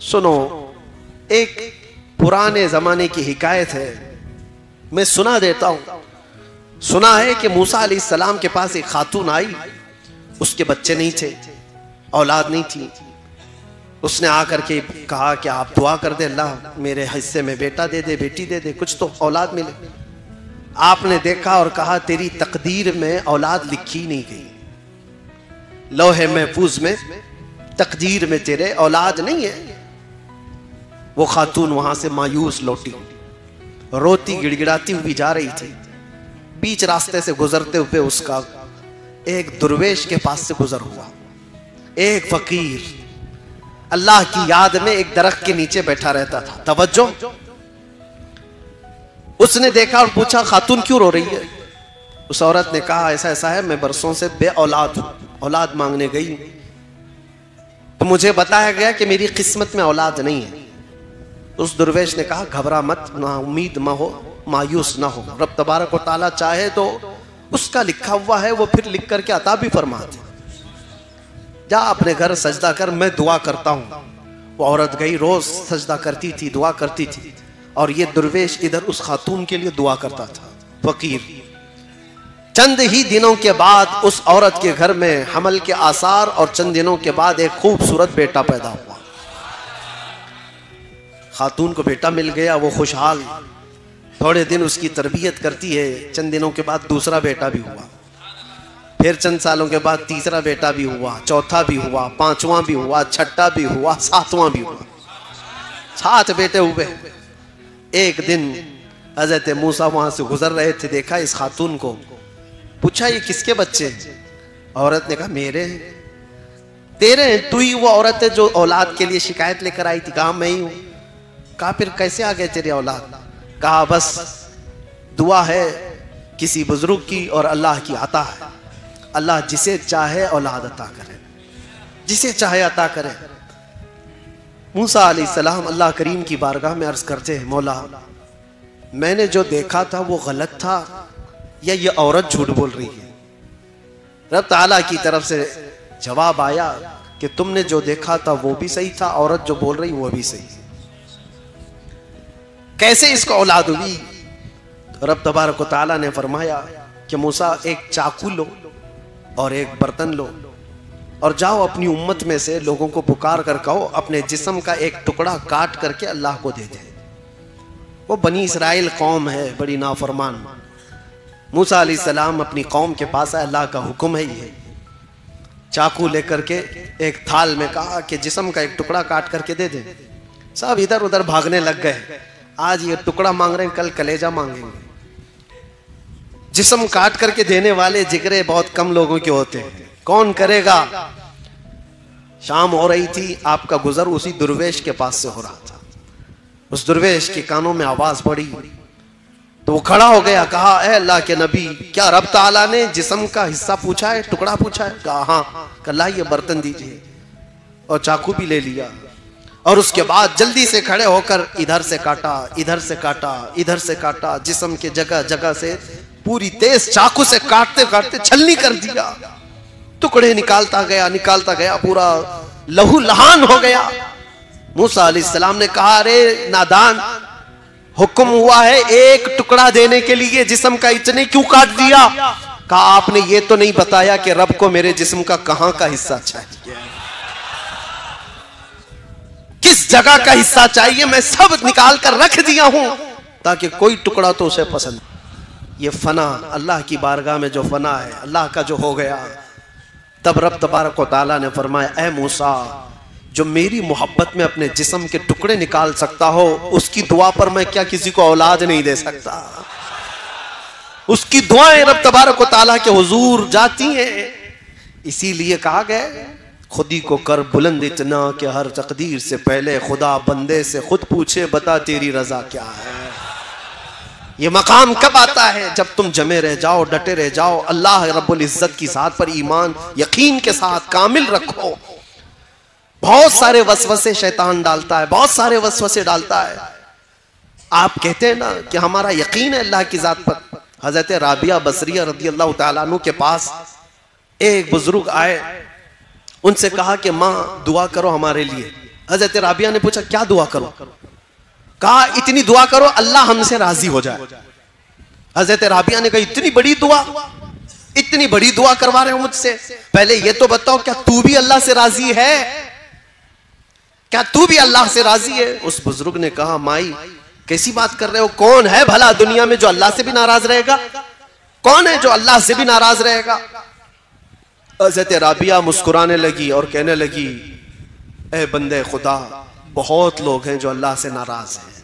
सुनो, एक पुराने जमाने की हिकायत है, मैं सुना देता हूं। सुना है कि मूसा अलैहिस्सलाम के पास एक खातून आई, उसके बच्चे नहीं थे, औलाद नहीं थी। उसने आकर के कहा कि आप दुआ कर दे, अल्लाह मेरे हिस्से में बेटा दे दे, बेटी दे दे, कुछ तो औलाद मिले। आपने देखा और कहा तेरी तकदीर में औलाद लिखी नहीं गई, लौहे महफूज में तकदीर में तेरे औलाद नहीं है। वो खातून वहां से मायूस लौटी, रोती गिड़गिड़ाती हुई जा रही थी। बीच रास्ते से गुजरते हुए उसका एक दुर्वेश के पास से गुजर हुआ। एक फकीर अल्लाह की याद में एक दरख्त के नीचे बैठा रहता था। तवज्जो, उसने देखा और पूछा खातून क्यों रो रही है? उस औरत ने कहा ऐसा ऐसा है, मैं बरसों से बे औलाद हूं, औलाद मांगने गई तो मुझे बताया गया कि मेरी किस्मत में औलाद नहीं है। उस दुर्वेश ने कहा घबरा मत, ना उम्मीद ना हो, मायूस ना हो, रब तबारक व तआला चाहे तो उसका लिखा हुआ है वो फिर लिख करके अता भी फरमाते। जा अपने घर सजदा कर, मैं दुआ करता हूं। वो औरत गई, रोज सजदा करती थी, दुआ करती थी, और ये दुर्वेश इधर उस खातून के लिए दुआ करता था। फकीर चंद ही दिनों के बाद उस औरत के घर में हमल के आसार, और चंद दिनों के बाद एक खूबसूरत बेटा पैदा हुआ। खातून को बेटा मिल गया, वो खुशहाल। थोड़े दिन उसकी तरबियत करती है, चंद दिनों के बाद दूसरा बेटा भी हुआ, फिर चंद सालों के बाद तीसरा बेटा भी हुआ, चौथा भी हुआ, पांचवा भी हुआ, छठा भी हुआ, सातवां भी हुआ। 7 बेटे हुए। एक दिन हजरत मूसा वहां से गुजर रहे थे, देखा इस खातून को, पूछा ये किसके बच्चे? औरत ने कहा मेरे। तेरे? तू ही वो औरत है जो औलाद के लिए शिकायत लेकर आई थी? कहा मैं ही हूं। कहा फिर कैसे आ गए तेरी औलाद? कहा बस दुआ है किसी बुजुर्ग की और अल्लाह की अता है। अल्लाह जिसे चाहे औलाद अता करे, जिसे चाहे अता करे। मूसा अलैहिस्सलाम अल्लाह करीम की बारगाह में अर्ज करते हैं, मौला मैंने जो देखा था वो गलत था या ये औरत झूठ बोल रही है? रब ताला की तरफ से जवाब आया कि तुमने जो देखा था वो भी सही था, औरत जो बोल रही वो भी सही। कैसे इसको औलाद हुई? तो रब तबारक व तआला ने फरमाया कि मूसा एक चाकू लो और एक बर्तन लो और जाओ अपनी उम्मत में से लोगों को पुकार कर कहो अपने जिस्म का एक टुकड़ा काट करके अल्लाह को दे दे। वो बनी इसराइल कौम है, बड़ी नाफरमान। मूसा अलैहिस्सलाम अपनी कौम के पास है, अल्लाह का हुक्म है ये। चाकू लेकर के एक थाल में कहा कि जिस्म का एक टुकड़ा काट करके दे दे। सब इधर उधर भागने लग गए। आज ये टुकड़ा मांग रहे हैं, कल कलेजा मांगेंगे। जिस्म काट करके देने वाले जिगरे बहुत कम लोगों के होते हैं, कौन करेगा? शाम हो रही थी, आपका गुजर उसी दुर्वेश के पास से हो रहा था। उस दुर्वेश के कानों में आवाज पड़ी तो वो खड़ा हो गया, कहा ए अल्लाह के नबी, क्या रब ताला ने जिस्म का हिस्सा पूछा है, टुकड़ा पूछा है? कहा हाँ। कहा ये बर्तन दीजिए, और चाकू भी ले लिया। और उसके बाद जल्दी से खड़े होकर इधर से काटा, इधर से काटा, इधर से काटा, जिस्म के जगह जगह से पूरी तेज चाकू से काटते काटते छलनी कर दिया। टुकड़े निकालता गया, पूरा लहू लहान हो गया। मूसा अलैहिस्सलाम ने कहा अरे नादान, हुक्म हुआ है एक टुकड़ा देने के लिए, जिस्म का इतने क्यों काट दिया? कहा आपने ये तो नहीं बताया कि रब को मेरे जिस्म का कहां का हिस्सा चाहिए, किस जगह का हिस्सा चाहिए। मैं सब निकाल कर रख दिया हूं ताकि कोई टुकड़ा तो उसे पसंद। ये फना, अल्लाह की बारगाह में जो फना है, अल्लाह का जो हो गया। तब रब तबारक व तआला ने फरमाया ए मूसा, जो मेरी मोहब्बत में अपने जिस्म के टुकड़े निकाल सकता हो, उसकी दुआ पर मैं क्या किसी को औलाद नहीं दे सकता? उसकी दुआएं रब तबारक व तआला के हुजूर जाती हैं। इसीलिए कहा गया खुद ही को कर बुलंद इतना कि हर तकदीर से पहले खुदा बंदे से खुद पूछे बता तेरी रजा क्या है। ये मकाम कब आता है? जब तुम जमे रह जाओ, डटे रह जाओ, अल्लाह रब्बुल इज्जत की ज़ात पर ईमान यकीन के साथ कामिल रखो। बहुत सारे वसवसे शैतान डालता है, बहुत सारे वसवसे डालता है। आप कहते हैं ना कि हमारा यकीन है अल्लाह की ज़ात पर। हजरत राबिया बसरिया रदी अल्लाह तआला अन्हु के पास एक बुजुर्ग आए, उनसे कहा कि माँ दुआ करो हमारे लिए, हजरत राबिया ने पूछा क्या दुआ करो? कहा इतनी दुआ करो अल्लाह हमसे राजी हो जाए। हजरत राबिया ने कहा इतनी बड़ी दुआ, इतनी बड़ी दुआ करवा रहे हो मुझसे, पहले ये तो बताओ क्या तू भी अल्लाह से राजी है? क्या तू भी अल्लाह से राजी है? उस बुजुर्ग ने कहा माई कैसी बात कर रहे हो, कौन है भला दुनिया में जो अल्लाह से भी नाराज रहेगा? कौन है जो अल्लाह से भी नाराज रहेगा? हज़रत राबिया मुस्कुराने लगी और कहने लगी ए बंदे खुदा, बहुत लोग हैं जो अल्लाह से नाराज हैं,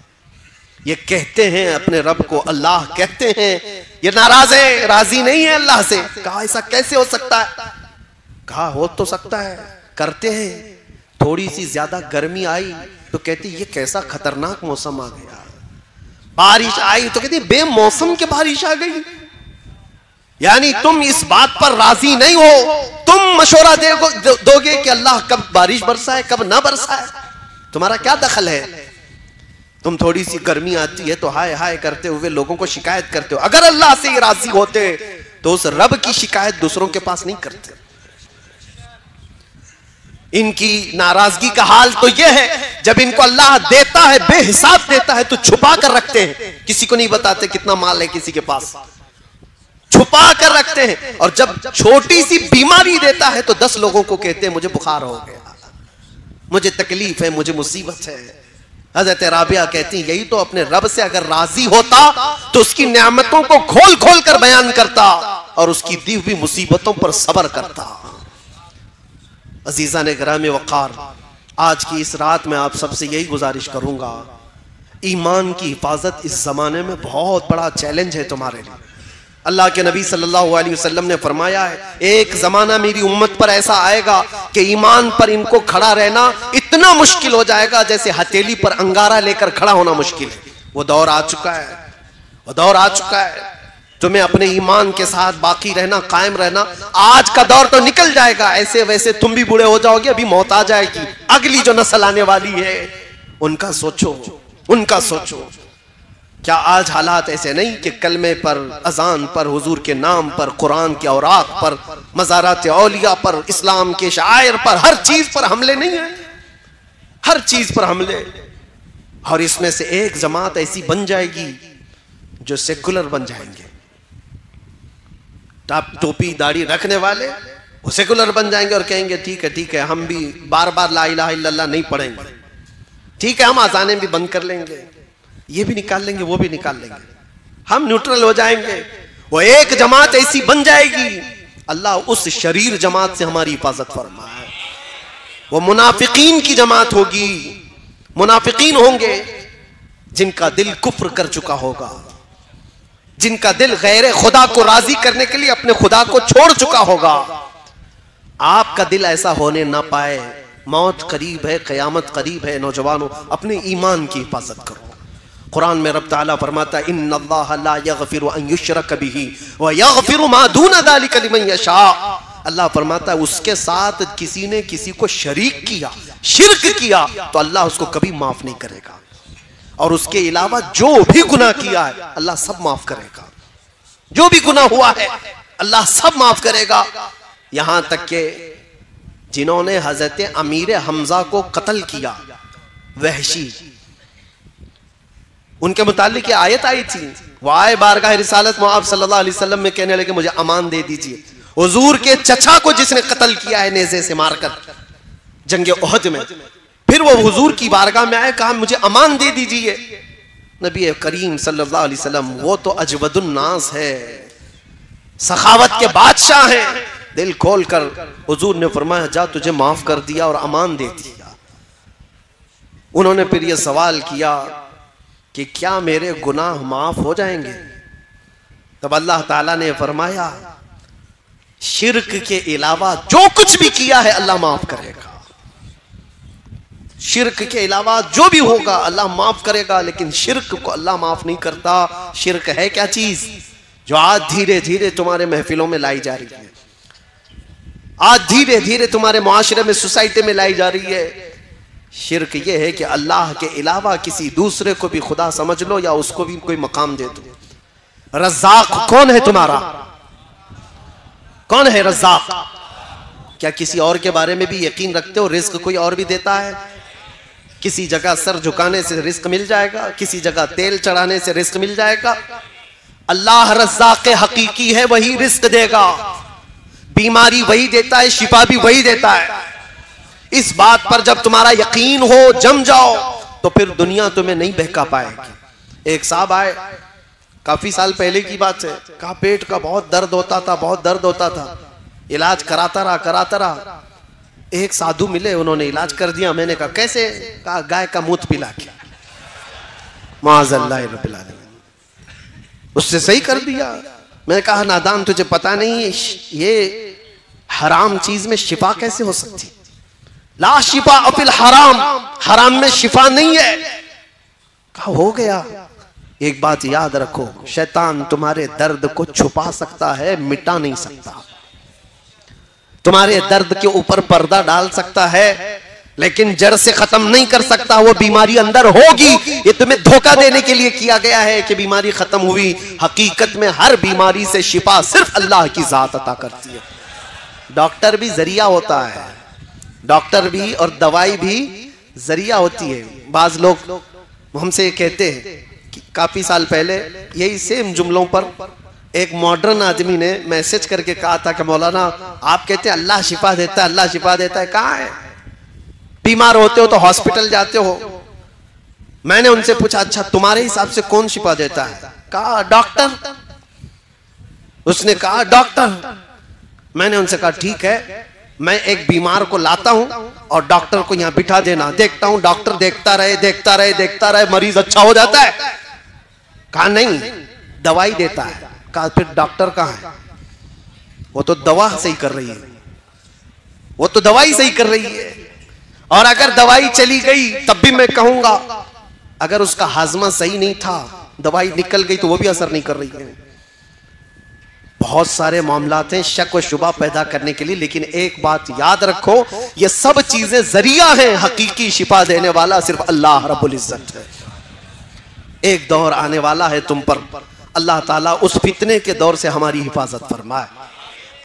ये कहते हैं अपने रब को अल्लाह कहते हैं, ये नाराज है, राजी नहीं है अल्लाह से। कहा ऐसा कैसे हो सकता है? कहा हो तो सकता है, करते हैं। थोड़ी सी ज्यादा गर्मी आई तो कहती ये कैसा खतरनाक मौसम आ गया, बारिश आई तो कहती बेमौसम के बारिश आ गई। यानी तुम इस बात पर राजी नहीं हो, तुम मशवरा दोगे कि अल्लाह कब बारिश बरसाए कब ना बरसाए, तुम्हारा क्या दखल है? तुम थोड़ी सी गर्मी आती है तो हाय हाय करते हुए लोगों को शिकायत करते हो। अगर अल्लाह से राजी होते तो उस रब की शिकायत दूसरों के पास नहीं करते। इनकी नाराजगी का हाल तो यह है, जब इनको अल्लाह देता है बेहिसाब देता है तो छुपा कर रखते हैं, किसी को नहीं बताते कितना माल है किसी के पास, छुपा कर रखते हैं। और जब छोटी सी बीमारी देता है तो 10 लोगों को कहते हैं मुझे बुखार हो गया, मुझे तकलीफ है, मुझे मुसीबत है। हज़रत राबिया कहती यही तो अपने रब से अगर राजी होता तो उसकी नेमतों को खोल खोल कर बयान करता और उसकी दी हुई मुसीबतों पर सब्र करता। अजीज़ा ने गिरामे वक़ार, आज की इस रात में आप सबसे यही गुजारिश करूंगा, ईमान की हिफाजत इस जमाने में बहुत बड़ा चैलेंज है तुम्हारे लिए। अल्लाह के नबी सल्लल्लाहु अलैहि वसल्लम ने फरमाया है, एक जमाना मेरी उम्मत पर ऐसा आएगा कि ईमान पर इनको खड़ा रहना इतना मुश्किल हो जाएगा जैसे हथेली पर अंगारा लेकर खड़ा होना मुश्किल है। वो दौर आ चुका है, वो दौर आ चुका है। तुम्हें अपने ईमान के साथ बाकी रहना, कायम रहना। आज का दौर तो निकल जाएगा, ऐसे वैसे तुम भी बूढ़े हो जाओगे, अभी मौत आ जाएगी। अगली जो नस्ल आने वाली है उनका सोचो, उनका सोचो। क्या आज हालात ऐसे नहीं कि कलमे पर, अजान पर, हुजूर के नाम पर, कुरान के औरात पर, मज़ारात औलिया पर, इस्लाम के शायर पर, हर चीज पर हमले नहीं है, हर चीज पर हमले। और इसमें से एक जमात ऐसी बन जाएगी जो सेकुलर बन जाएंगे, टोपी दाढ़ी रखने वाले वो सेकुलर बन जाएंगे और कहेंगे ठीक है हम भी बार बार ला इलाहा इल्लल्लाह नहीं पढ़ेंगे, ठीक है हम आज़ानें भी बंद कर लेंगे, ये भी निकाल लेंगे वो भी निकाल लेंगे, हम न्यूट्रल हो जाएंगे। वो एक जमात ऐसी बन जाएगी, अल्लाह उस शरीर जमात से हमारी हिफाजत फरमाए। वो मुनाफिकीन की जमात होगी, मुनाफिकीन होंगे जिनका दिल कुफ्र कर चुका होगा, जिनका दिल गैर खुदा को राजी करने के लिए अपने खुदा को छोड़ चुका होगा। आपका दिल ऐसा होने ना पाए, मौत करीब है, क़यामत करीब है। नौजवानों, अपने ईमान की हिफाजत करो। कुरान में रब ताला फरमाता है इन्नल्लाह ला यग़फिरु अन युश्रक बिही व यग़फिरु मा दून ज़ालिका लिमन यशा। अल्लाह फरमाता है उसके साथ किसी ने किसी को शरीक किया, शिर्क किया तो अल्लाह उसको कभी माफ नहीं करेगा, और उसके अलावा जो भी गुनाह किया है अल्लाह सब माफ करेगा। जो भी गुनाह हुआ है अल्लाह सब माफ करेगा। यहां तक के जिन्होंने हजरत अमीर हमजा को कत्ल किया, वहशी, उनके मुतालिक आयत आई थी, वो आए बारगाह रिसालत में आप सल्लल्लाहु अलैहि वसल्लम में कहने लगे मुझे अमान दे दीजिए। हुजूर के चचा को जिसने कत्ल किया है नेज़े से मारकर जंगे उहद में, फिर वो हुजूर की बारगाह में आए, कहा मुझे अमान दे दीजिए। नबी करीम सल्लल्लाहु अलैहि वसल्लम वो तो अजवदुन नास है, सखावत के बादशाह हैं। दिल खोल कर हुजूर ने फरमाया जा तुझे माफ कर दिया और अमान दे दिया। उन्होंने फिर ये सवाल किया कि क्या मेरे गुनाह माफ हो जाएंगे? तब अल्लाह ताला ने फरमाया शिर्क के अलावा जो कुछ भी किया है अल्लाह माफ करेगा। शिर्क के अलावा जो भी होगा अल्लाह माफ करेगा, लेकिन शिर्क को अल्लाह माफ नहीं करता। शिर्क है क्या चीज जो आज धीरे धीरे तुम्हारे महफिलों में लाई जा रही है, आज धीरे धीरे तुम्हारे मुआशरे में, सोसाइटी में लाई जा रही है। शिर्क ये है कि अल्लाह के अलावा किसी दूसरे को भी खुदा समझ लो या उसको भी कोई मकाम दे दो। रज़्ज़ाक़ कौन है तुम्हारा? कौन है रज़्ज़ाक़? क्या किसी और के बारे में भी यकीन रखते हो रिज़्क़ कोई और भी देता है? किसी जगह सर झुकाने से रिस्क मिल जाएगा, किसी जगह तेल चढ़ाने से रिस्क मिल जाएगा। अल्लाह रज़्ज़ाक़ हकीकी है, वही रिस्क देगा। बीमारी वही देता है, शिफा भी वही देता है। इस बात पर जब तुम्हारा यकीन हो, जम जाओ, तो फिर दुनिया तुम्हें नहीं बहका पाएगी। एक साहब आए, काफी साल पहले की बात है, कहा पेट का बहुत दर्द होता था, बहुत दर्द होता था। इलाज कराता रहा। एक साधु मिले, उन्होंने इलाज कर दिया। मैंने कहा कैसे? कहा गाय का मूत्र पिला के। माज़अल्लाह रब्बिल आलमीन, उससे सही कर दिया। मैंने कहा नादान, तुझे पता नहीं ये हराम चीज में शिफा कैसे हो सकती? ला शिफा अफिल हराम, हराम में शिफा नहीं है। कहा हो गया। एक बात याद रखो, शैतान तुम्हारे दर्द को छुपा सकता है, मिटा नहीं सकता। तुम्हारे दर्द के ऊपर पर्दा डाल सकता है, लेकिन जड़ से खत्म नहीं कर सकता। वो बीमारी अंदर होगी, ये तुम्हें धोखा देने के लिए किया गया है कि बीमारी खत्म हुई। हकीकत में हर बीमारी से शिफा सिर्फ अल्लाह की जात अता करती है। डॉक्टर भी जरिया होता है, डॉक्टर भी और दवाई भी जरिया होती है। बाज लोग हमसे कहते हैं कि काफी साल पहले यही सेम जुमलों पर एक मॉडर्न आदमी ने मैसेज करके कहा था कि मौलाना आप कहते हैं अल्लाह शिफा देता है, अल्लाह शिफा देता है, कहाँ है? बीमार होते हो तो हॉस्पिटल जाते हो। मैंने उनसे पूछा अच्छा तुम्हारे हिसाब से कौन शिफा देता है? कहा डॉक्टर। उसने कहा डॉक्टर। मैंने उनसे कहा ठीक है, मैं एक बीमार को लाता हूं और डॉक्टर को यहां बिठा देना, देखता हूं डॉक्टर देखता रहे मरीज अच्छा हो जाता है। कहा नहीं, दवाई देता है। कहा फिर डॉक्टर कहां है? वो तो दवा सही कर रही है, वो तो दवाई सही कर रही है। और अगर दवाई चली गई तब भी मैं कहूंगा, अगर उसका हाजमा सही नहीं था, दवाई निकल गई तो वो भी असर नहीं कर रही है। बहुत सारे मामलात हैं शक व शुबा पैदा करने के लिए, लेकिन एक बात याद रखो, ये सब चीजें जरिया हैं, हकीकी शिफा देने वाला सिर्फ अल्लाह रब्बुल इज्जत है। एक दौर आने वाला है तुम पर, अल्लाह ताला उस फितने के दौर से हमारी हिफाजत फरमाए।